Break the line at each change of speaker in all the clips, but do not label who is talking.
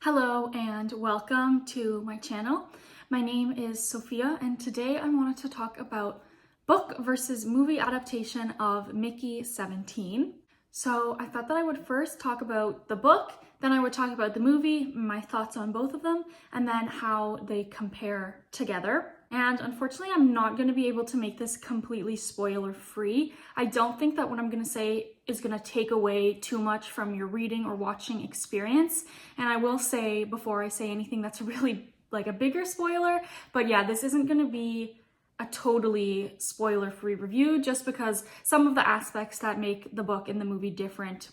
Hello and welcome to my channel. My name is Sophia and today I wanted to talk about book versus movie adaptation of Mickey-17. So I thought that I would first talk about the book, then I would talk about the movie, my thoughts on both of them, and then how they compare together. And unfortunately, I'm not going to be able to make this completely spoiler-free. I don't think that what I'm going to say is going to take away too much from your reading or watching experience. And I will say, before I say anything that's really like a bigger spoiler, but yeah, this isn't going to be a totally spoiler-free review just because some of the aspects that make the book and the movie different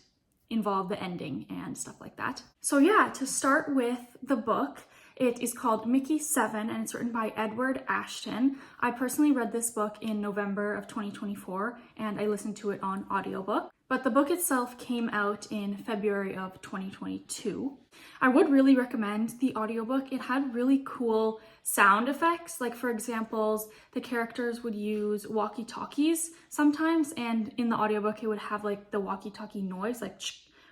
involve the ending and stuff like that. So yeah, to start with the book, it is called Mickey-17 and it's written by Edward Ashton. I personally read this book in November of 2024 and I listened to it on audiobook. But the book itself came out in February of 2022. I would really recommend the audiobook. It had really cool sound effects. Like for example, the characters would use walkie-talkies sometimes, and in the audiobook it would have like the walkie-talkie noise, like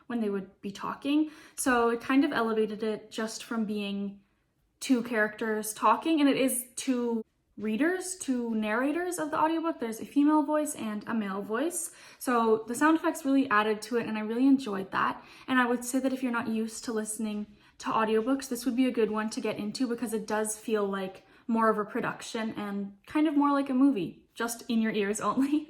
when they would be talking. So it kind of elevated it just from being two characters talking, and it is two narrators of the audiobook. There's a female voice and a male voice. So the sound effects really added to it and I really enjoyed that. And I would say that if you're not used to listening to audiobooks, this would be a good one to get into because it does feel like more of a production and kind of more like a movie, just in your ears only.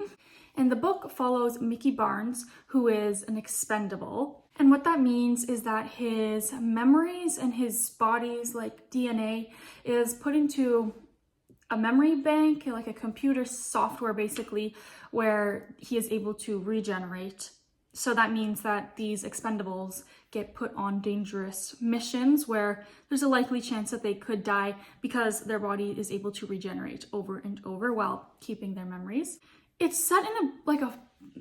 And the book follows Mickey Barnes, who is an expendable. And what that means is that his memories and his body's like DNA is put into a memory bank, like a computer software basically, where he is able to regenerate. So that means that these expendables get put on dangerous missions where there's a likely chance that they could die because their body is able to regenerate over and over while keeping their memories. It's set in a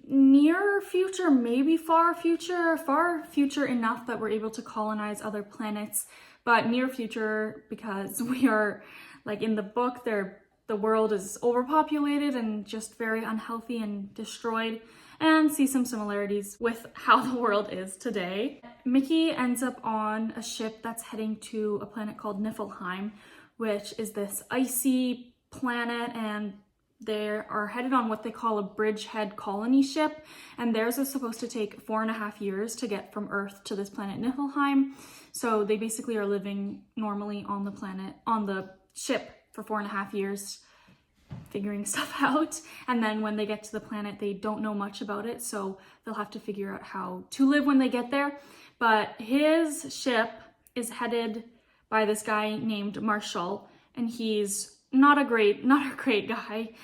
near future, maybe far future enough that we're able to colonize other planets, but near future because we are like in the book, the world is overpopulated and just very unhealthy and destroyed, and see some similarities with how the world is today. Mickey ends up on a ship that's heading to a planet called Niflheim, which is this icy planet, and they are headed on what they call a bridgehead colony ship, and theirs is supposed to take 4.5 years to get from Earth to this planet Niflheim. So they basically are living normally on the planet, on the ship for 4.5 years, figuring stuff out. And then when they get to the planet, they don't know much about it, so they'll have to figure out how to live when they get there. But his ship is headed by this guy named Marshall, and he's not a great guy.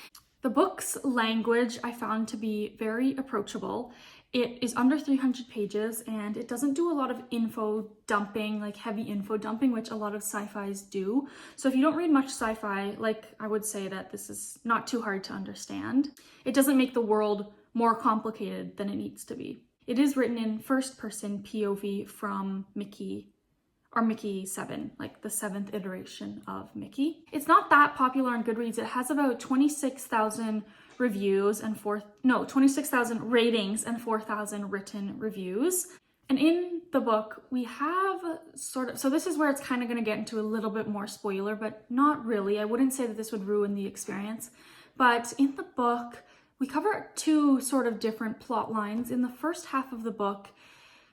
The book's language I found to be very approachable. It is under 300 pages and it doesn't do a lot of info dumping, like heavy info dumping, which a lot of sci-fis do. So if you don't read much sci-fi, like I would say that this is not too hard to understand. It doesn't make the world more complicated than it needs to be. It is written in first person POV from Mickey-7, like the 7th iteration of Mickey. It's not that popular on Goodreads. It has about 26,000 reviews and 26,000 ratings and 4,000 written reviews. And in the book, we have so this is where it's kind of going to get into a little bit more spoiler, but not really. I wouldn't say that this would ruin the experience. But in the book, we cover two sort of different plot lines. In the first half of the book,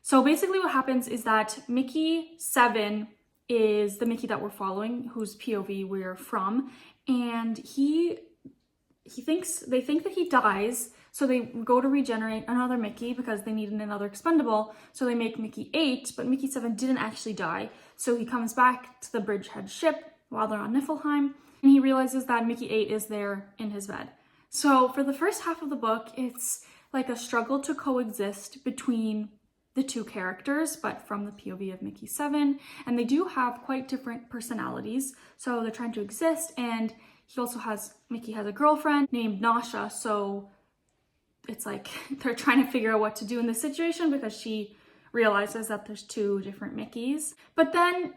so basically what happens is that Mickey-7 is the Mickey that we're following, whose POV we're from, and they think that he dies, so they go to regenerate another Mickey because they need another expendable, so they make Mickey-8, but Mickey-7 didn't actually die, so he comes back to the bridgehead ship while they're on Niflheim, and he realizes that Mickey-8 is there in his bed. So for the first half of the book, it's like a struggle to coexist between the two characters, but from the POV of Mickey-7, and they do have quite different personalities, so they're trying to exist. And Mickey has a girlfriend named Nasha, so it's like they're trying to figure out what to do in this situation because she realizes that there's two different Mickeys. But then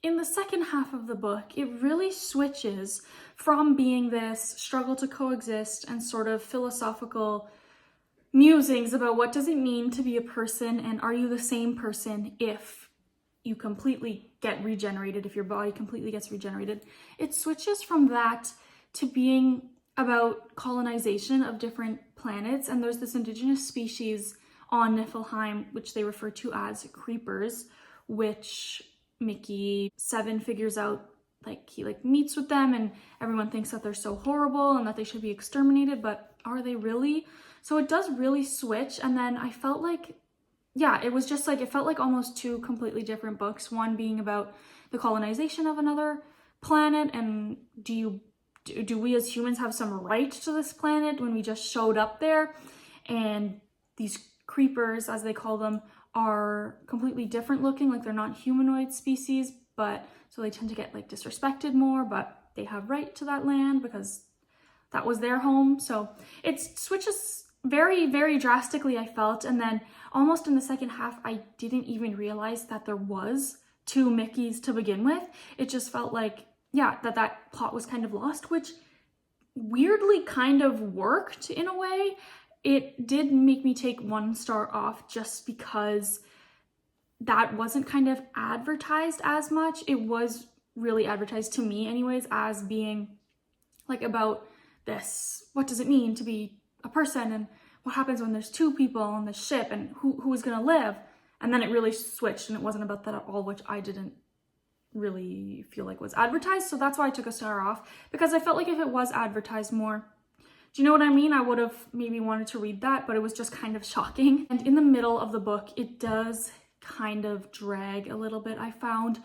in the second half of the book, it really switches from being this struggle to coexist and sort of philosophical musings about what does it mean to be a person and are you the same person if you completely get regenerated, if your body completely gets regenerated. It switches from that to being about colonization of different planets, and there's this indigenous species on Niflheim, which they refer to as creepers, which Mickey-7 figures out, like he meets with them and everyone thinks that they're so horrible and that they should be exterminated, but are they really? So it does really switch. And then I felt like, yeah, it was just like, it felt like almost two completely different books, one being about the colonization of another planet, and do we as humans have some right to this planet when we just showed up there? And these creepers, as they call them, are completely different looking, like they're not humanoid species, but so they tend to get like disrespected more, but they have right to that land because that was their home. So it switches very, very drastically, I felt. And then almost in the second half, I didn't even realize that there was two Mickeys to begin with. It just felt like, yeah, that plot was kind of lost, which weirdly kind of worked in a way. It did make me take 1 star off just because that wasn't kind of advertised as much. It was really advertised to me anyways as being like about this, what does it mean to be a person, and what happens when there's two people on the ship, and who is gonna live? And then it really switched and it wasn't about that at all, which I didn't really feel like was advertised. So that's why I took 1 star off, because I felt like if it was advertised more, do you know what I mean? I would have maybe wanted to read that, but it was just kind of shocking. And in the middle of the book, it does kind of drag a little bit, I found,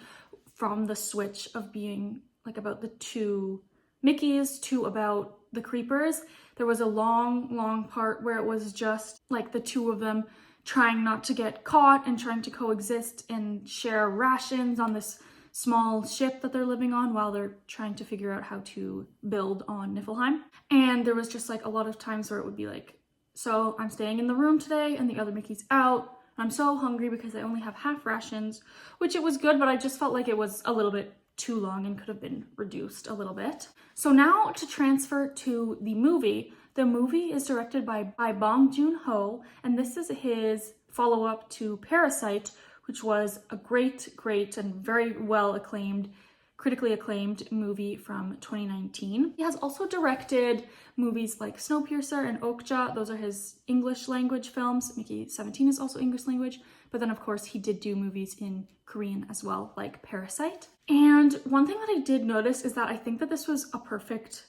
from the switch of being like about the two Mickeys to about the creepers. There was a long part where it was just like the two of them trying not to get caught and trying to coexist and share rations on this small ship that they're living on while they're trying to figure out how to build on Niflheim. And there was just like a lot of times where it would be like, so I'm staying in the room today and the other Mickey's out. I'm so hungry because I only have half rations, which it was good, but I just felt like it was a little bit too long and could have been reduced a little bit. So now to transfer to the movie. The movie is directed by Bong Joon Ho, and this is his follow-up to Parasite, which was a great and very well acclaimed, critically acclaimed movie from 2019. He has also directed movies like Snowpiercer and Okja. Those are his English language films. MICKEY17 is also English language, but then of course he did do movies in Korean as well, like Parasite. And one thing that I did notice is that I think that this was a perfect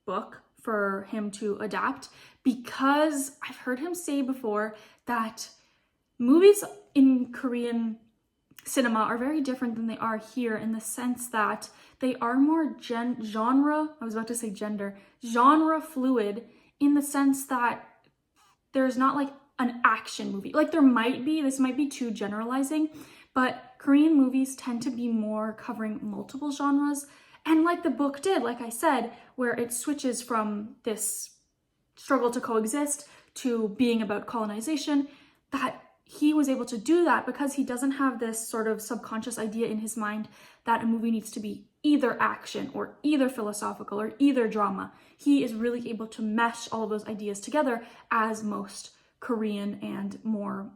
book for him to adapt, because I've heard him say before that movies in Korean cinema are very different than they are here, in the sense that they are more genre fluid, in the sense that there's not like an action movie. Like there might be, this might be too generalizing, but Korean movies tend to be more covering multiple genres. And like the book did, like I said, where it switches from this struggle to coexist to being about colonization, that he was able to do that because he doesn't have this sort of subconscious idea in his mind that a movie needs to be either action or either philosophical or either drama. He is really able to mesh all of those ideas together, as most Korean and more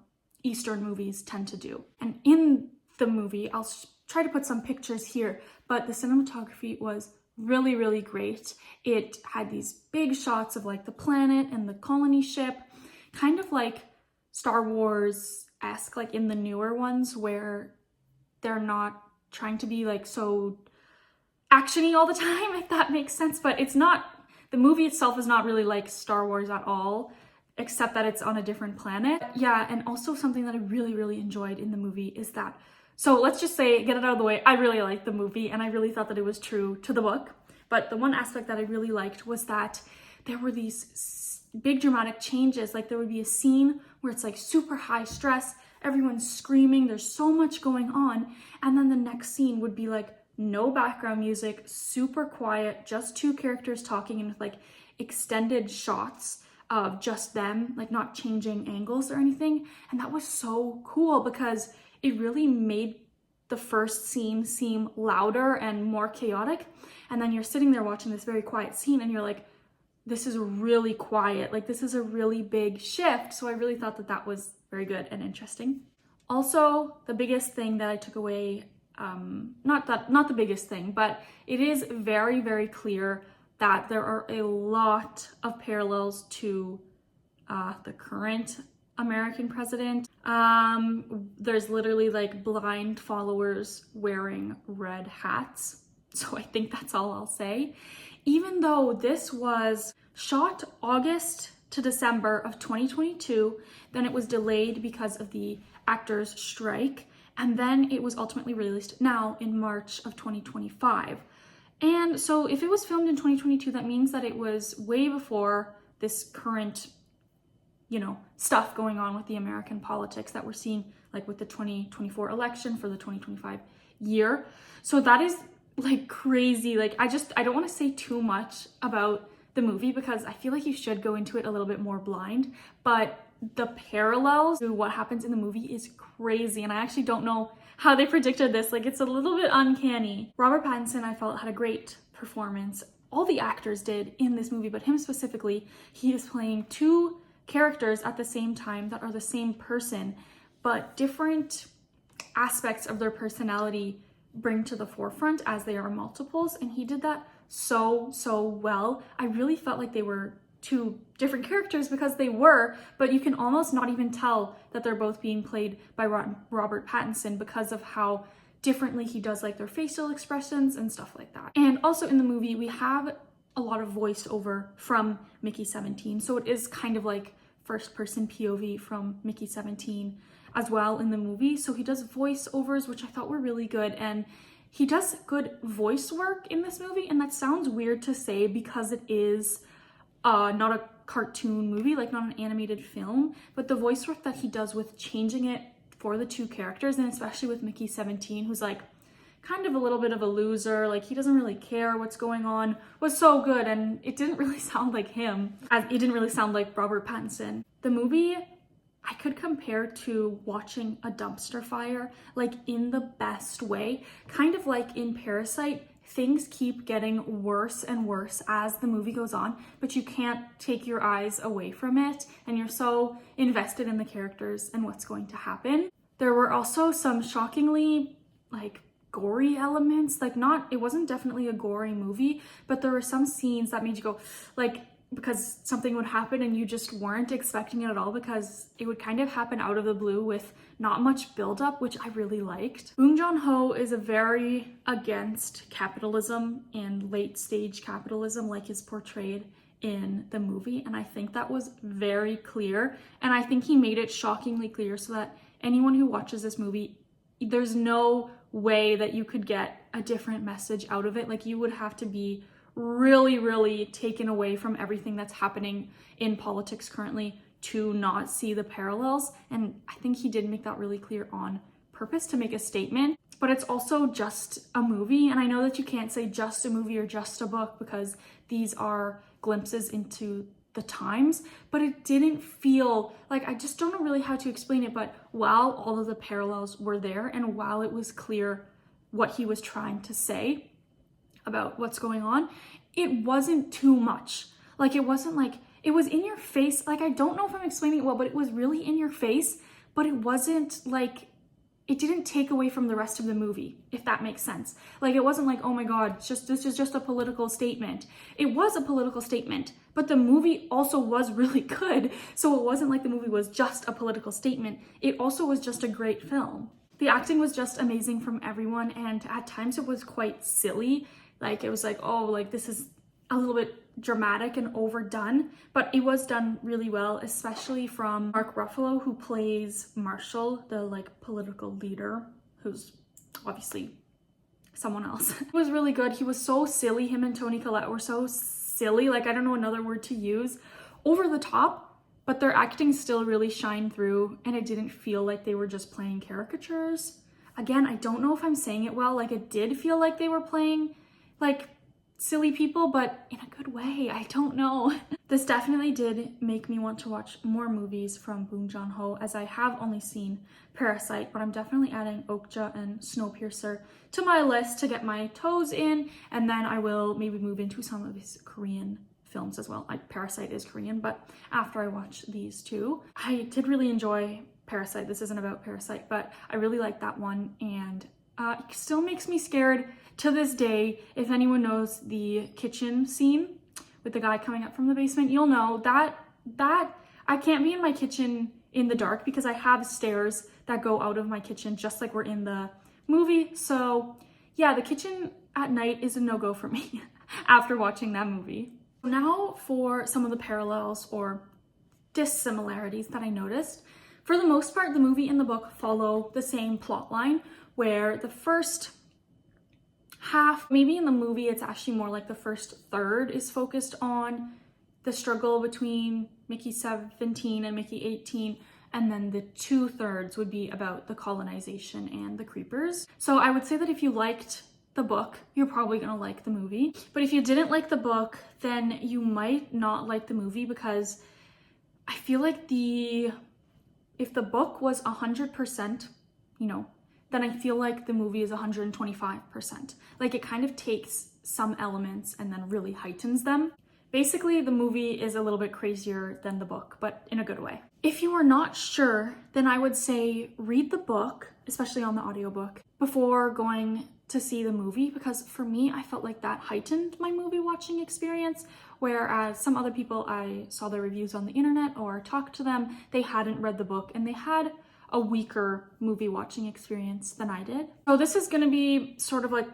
Eastern movies tend to do. And in the movie, I'll try to put some pictures here, but the cinematography was really great. It had these big shots of like the planet and the colony ship, kind of like Star Wars-esque, like in the newer ones where they're not trying to be like so action-y all the time, if that makes sense. But it's not, the movie itself is not really like Star Wars at all, except that it's on a different planet. Yeah, and also something that I really enjoyed in the movie is that, so let's just say, get it out of the way, I really liked the movie and I really thought that it was true to the book. But the one aspect that I really liked was that there were these big dramatic changes. Like there would be a scene where it's like super high stress, everyone's screaming, there's so much going on. And then the next scene would be like no background music, super quiet, just two characters talking, and with like extended shots of just them, like not changing angles or anything. And that was so cool because it really made the first scene seem louder and more chaotic. And then you're sitting there watching this very quiet scene and you're like, this is really quiet. Like this is a really big shift. So I really thought that that was very good and interesting. Also, the biggest thing that I took away, not the biggest thing, but it is very, very clear that there are a lot of parallels to the current American president. There's literally like blind followers wearing red hats. So I think that's all I'll say. Even though this was shot August to December of 2022, then it was delayed because of the actors' strike, and then it was ultimately released now in March of 2025. And so if it was filmed in 2022, that means that it was way before this current, stuff going on with the American politics that we're seeing, like with the 2024 election for the 2025 year. So that is like crazy. Like I don't want to say too much about the movie because I feel like you should go into it a little bit more blind, but the parallels to what happens in the movie is crazy, and I actually don't know how they predicted this. Like, it's a little bit uncanny. Robert Pattinson, I felt, had a great performance. All the actors did in this movie, but him specifically, he is playing two characters at the same time that are the same person, but different aspects of their personality bring to the forefront as they are multiples, and he did that so well. I really felt like they were two different characters because they were, but you can almost not even tell that they're both being played by Robert Pattinson because of how differently he does like their facial expressions and stuff like that. And also in the movie, we have a lot of voiceover from MICKEY17, so it is kind of like first person POV from MICKEY17 as well in the movie. So he does voiceovers, which I thought were really good, and he does good voice work in this movie. And that sounds weird to say because it is not a cartoon movie, like not an animated film, but the voice work that he does with changing it for the two characters, and especially with MICKEY17, who's like kind of a little bit of a loser, like he doesn't really care what's going on, was so good. And it didn't really sound like him, as it didn't really sound like Robert Pattinson. The movie I could compare to watching a dumpster fire, like in the best way, kind of like in Parasite. Things keep getting worse and worse as the movie goes on, but you can't take your eyes away from it, and you're so invested in the characters and what's going to happen. There were also some shockingly like gory elements, like it wasn't definitely a gory movie, but there were some scenes that made you go like, because something would happen and you just weren't expecting it at all, because it would kind of happen out of the blue with not much buildup, which I really liked. Bong Joon Ho is very against capitalism and late stage capitalism like is portrayed in the movie, and I think that was very clear, and I think he made it shockingly clear so that anyone who watches this movie, there's no way that you could get a different message out of it. Like, you would have to be really taken away from everything that's happening in politics currently to not see the parallels. And I think he did make that really clear on purpose to make a statement. But it's also just a movie, and I know that you can't say just a movie or just a book because these are glimpses into the times, but it didn't feel like, I just don't know really how to explain it, but while all of the parallels were there and while it was clear what he was trying to say about what's going on, it wasn't too much. Like, it wasn't like, it was in your face. Like, I don't know if I'm explaining it well, but it was really in your face, but it wasn't like, it didn't take away from the rest of the movie, if that makes sense. Like, it wasn't like, oh my God, this is just a political statement. It was a political statement, but the movie also was really good. So it wasn't like the movie was just a political statement. It also was just a great film. The acting was just amazing from everyone, and at times it was quite silly. Like, it was like, oh, like this is a little bit dramatic and overdone, but it was done really well, especially from Mark Ruffalo, who plays Marshall, the like political leader, who's obviously someone else. It was really good. He was so silly. Him and Toni Collette were so silly. Like, I don't know another word to use. Over the top, but their acting still really shined through, and it didn't feel like they were just playing caricatures. Again, I don't know if I'm saying it well. Like, it did feel like they were playing like silly people, but in a good way. I don't know. This definitely did make me want to watch more movies from Bong Joon Ho, as I have only seen Parasite, but I'm definitely adding Okja and Snowpiercer to my list to get my toes in, and then I will maybe move into some of his Korean films as well. Parasite is Korean, but after I watch these two, I did really enjoy Parasite. This isn't about Parasite, but I really like that one, and it still makes me scared to this day. If anyone knows the kitchen scene with the guy coming up from the basement, you'll know that I can't be in my kitchen in the dark because I have stairs that go out of my kitchen just like we're in the movie. So yeah, the kitchen at night is a no-go for me after watching that movie. Now for some of the parallels or dissimilarities that I noticed. For the most part, the movie and the book follow the same plot line, where the first half, maybe in the movie it's actually more like the first third, is focused on the struggle between MICKEY17 and MICKEY18, and then the 2/3 would be about the colonization and the creepers. So I would say that if you liked the book, you're probably gonna like the movie. But if you didn't like the book, then you might not like the movie, because I feel like if the book was 100%, then I feel like the movie is 125%. Like, it kind of takes some elements and then really heightens them. Basically, the movie is a little bit crazier than the book, but in a good way. If you are not sure, then I would say read the book, especially on the audiobook, before going to see the movie, because for me, I felt like that heightened my movie watching experience, whereas some other people, I saw their reviews on the internet or talked to them, they hadn't read the book and they had a weaker movie watching experience than I did. So this is gonna be sort of like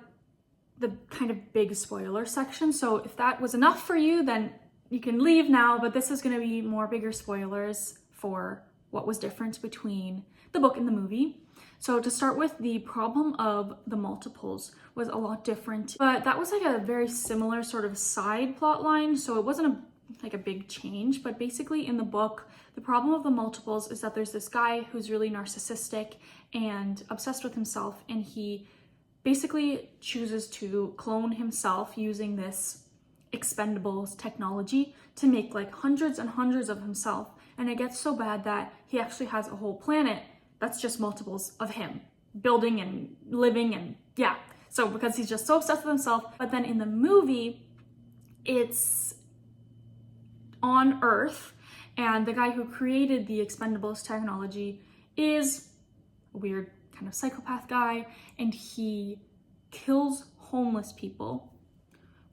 the kind of big spoiler section. So if that was enough for you, then you can leave now, but this is gonna be more bigger spoilers for what was different between the book and the movie. So to start with, the problem of the multiples was a lot different, but that was like a very similar sort of side plot line. So it wasn't like a big change, but basically in the book, the problem of the multiples is that there's this guy who's really narcissistic and obsessed with himself, and he basically chooses to clone himself using this expendables technology to make like hundreds and hundreds of himself. And it gets so bad that he actually has a whole planet that's just multiples of him, building and living, and yeah. So because he's just so obsessed with himself. But then in the movie, it's on Earth, and the guy who created the expendables technology is a weird kind of psychopath guy, and he kills homeless people,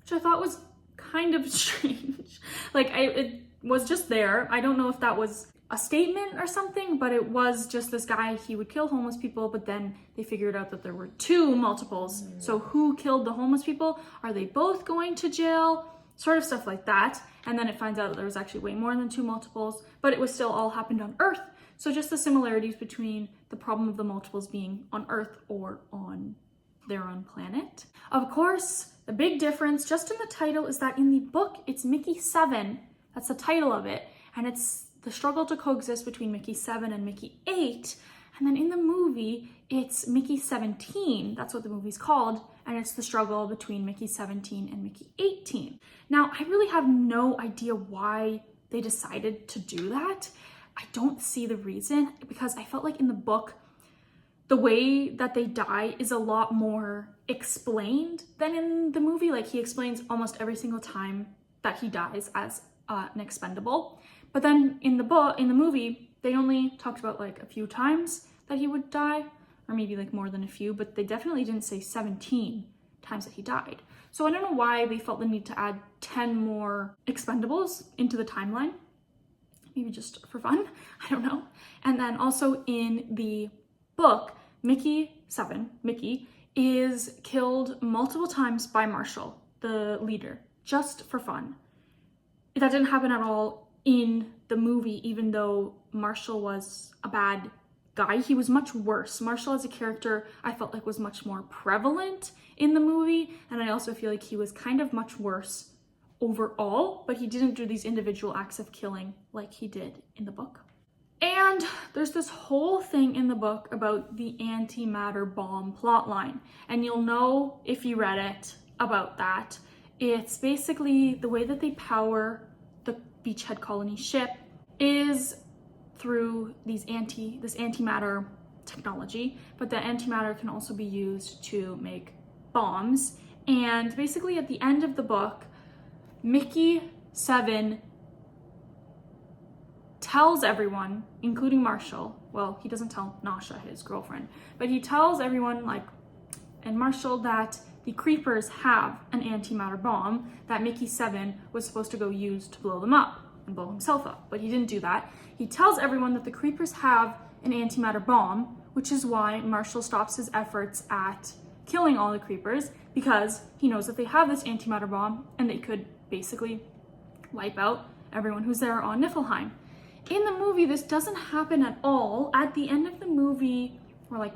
which I thought was kind of strange. Like, it was just there. I don't know if that was a statement or something, but it was just this guy, he would kill homeless people, but then they figured out that there were two multiples. So who killed the homeless people? Are they both going to jail? Sort of stuff like that. And then it finds out that there was actually way more than two multiples, but it was still all happened on Earth. So just the similarities between the problem of the multiples being on Earth or on their own planet. Of course, the big difference just in the title is that in the book, it's MICKEY7. That's the title of it. And it's the struggle to coexist between MICKEY7 and MICKEY8. And then in the movie, it's MICKEY17. That's what the movie's called. And it's the struggle between MICKEY17 and MICKEY18. Now, I really have no idea why they decided to do that. I don't see the reason, because I felt like in the book, the way that they die is a lot more explained than in the movie. Like, he explains almost every single time that he dies as an expendable. But then in the movie, they only talked about like a few times that he would die, or maybe like more than a few, but they definitely didn't say 17 times that he died. So I don't know why they felt the need to add 10 more expendables into the timeline. Maybe just for fun, I don't know. And then also in the book, MICKEY7, Mickey, is killed multiple times by Marshall, the leader, just for fun. That didn't happen at all in the movie, even though Marshall was a bad guy. He was much worse. Marshall as a character, I felt like was much more prevalent in the movie, and I also feel like he was kind of much worse overall, but he didn't do these individual acts of killing like he did in the book. And there's this whole thing in the book about the antimatter bomb plotline, and you'll know if you read it about that. It's basically the way that they power the beachhead colony ship is through this antimatter technology, but the antimatter can also be used to make bombs. And basically at the end of the book, MICKEY7 tells everyone, including Marshall, well, he doesn't tell Nasha, his girlfriend, but he tells everyone, like, and Marshall, that the Creepers have an antimatter bomb that MICKEY-17 was supposed to go use to blow them up and blow himself up, but he didn't do that. He tells everyone that the Creepers have an antimatter bomb, which is why Marshall stops his efforts at killing all the Creepers, because he knows that they have this antimatter bomb and they could basically wipe out everyone who's there on Niflheim. In the movie, this doesn't happen at all. At the end of the movie, or like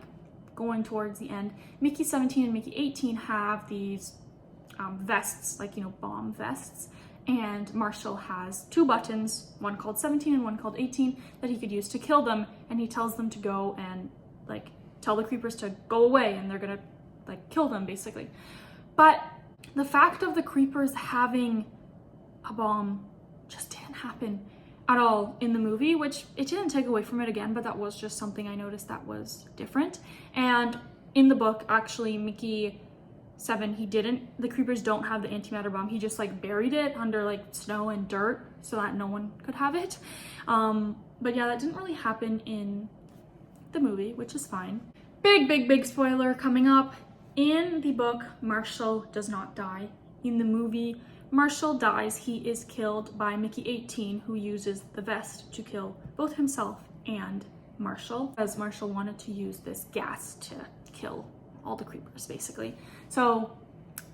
going towards the end, MICKEY-17 and MICKEY-18 have these vests, like, you know, bomb vests, and Marshall has 2 buttons, one called 17 and one called 18, that he could use to kill them, and he tells them to go and like tell the Creepers to go away, and they're gonna like kill them basically. But the fact of the Creepers having a bomb just didn't happen at all in the movie, which it didn't take away from it again, but that was just something I noticed that was different. And in the book, actually, MICKEY-17, the Creepers don't have the antimatter bomb. He just like buried it under like snow and dirt so that no one could have it. But yeah, that didn't really happen in the movie, which is fine. Big spoiler coming up. In the book, Marshall does not die. In the movie, Marshall dies. He is killed by MICKEY-18, who uses the vest to kill both himself and Marshall, as Marshall wanted to use this gas to kill all the Creepers, basically. So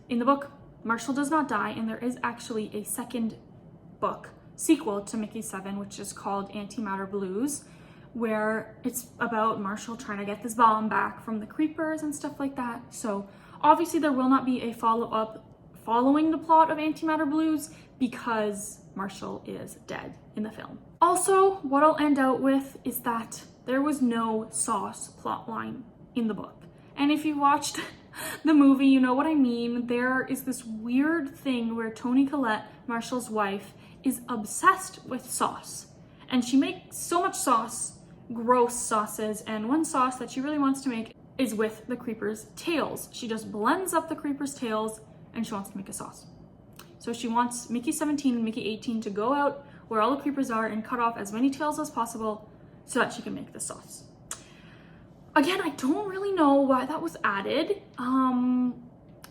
in the book, Marshall does not die, and there is actually a second book sequel to MICKEY-7, which is called Antimatter Blues, where it's about Marshall trying to get this bomb back from the Creepers and stuff like that. So obviously there will not be a follow-up following the plot of Antimatter Blues, because Marshall is dead in the film. Also, what I'll end out with is that there was no sauce plotline in the book. And if you watched the movie, you know what I mean. There is this weird thing where Toni Collette, Marshall's wife, is obsessed with sauce. And she makes so much sauce, gross sauces, and one sauce that she really wants to make is with the Creepers' tails. She just blends up the Creepers' tails and she wants to make a sauce. So she wants MICKEY-17 and MICKEY-18 to go out where all the Creepers are and cut off as many tails as possible so that she can make the sauce. Again, I don't really know why that was added.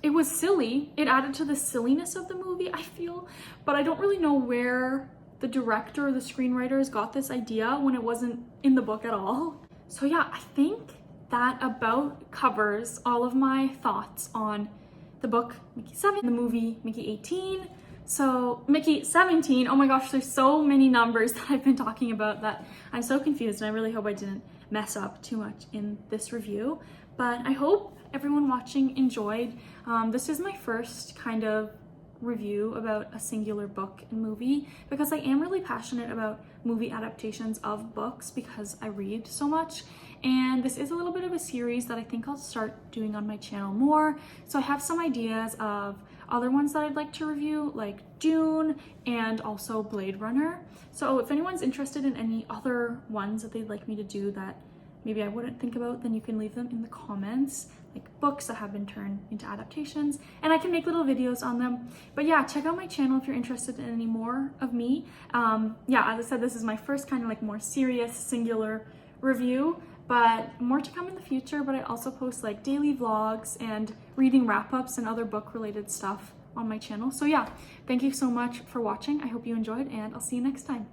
It was silly. It added to the silliness of the movie, I feel, but I don't really know where the director or the screenwriters got this idea when it wasn't in the book at all. So yeah, I think that about covers all of my thoughts on the book MICKEY-7, the movie MICKEY-18. So MICKEY-17, oh my gosh, there's so many numbers that I've been talking about that I'm so confused, and I really hope I didn't mess up too much in this review. But I hope everyone watching enjoyed. This is my first kind of review about a singular book and movie, because I am really passionate about movie adaptations of books because I read so much, and this is a little bit of a series that I think I'll start doing on my channel more. So I have some ideas of other ones that I'd like to review, like Dune and also Blade Runner. So if anyone's interested in any other ones that they'd like me to do that maybe I wouldn't think about, then you can leave them in the comments, like books that have been turned into adaptations, and I can make little videos on them. But yeah, check out my channel if you're interested in any more of me. Yeah, as I said, this is my first kind of like more serious singular review, but more to come in the future. But I also post like daily vlogs and reading wrap-ups and other book related stuff on my channel. So yeah, thank you so much for watching. I hope you enjoyed, and I'll see you next time.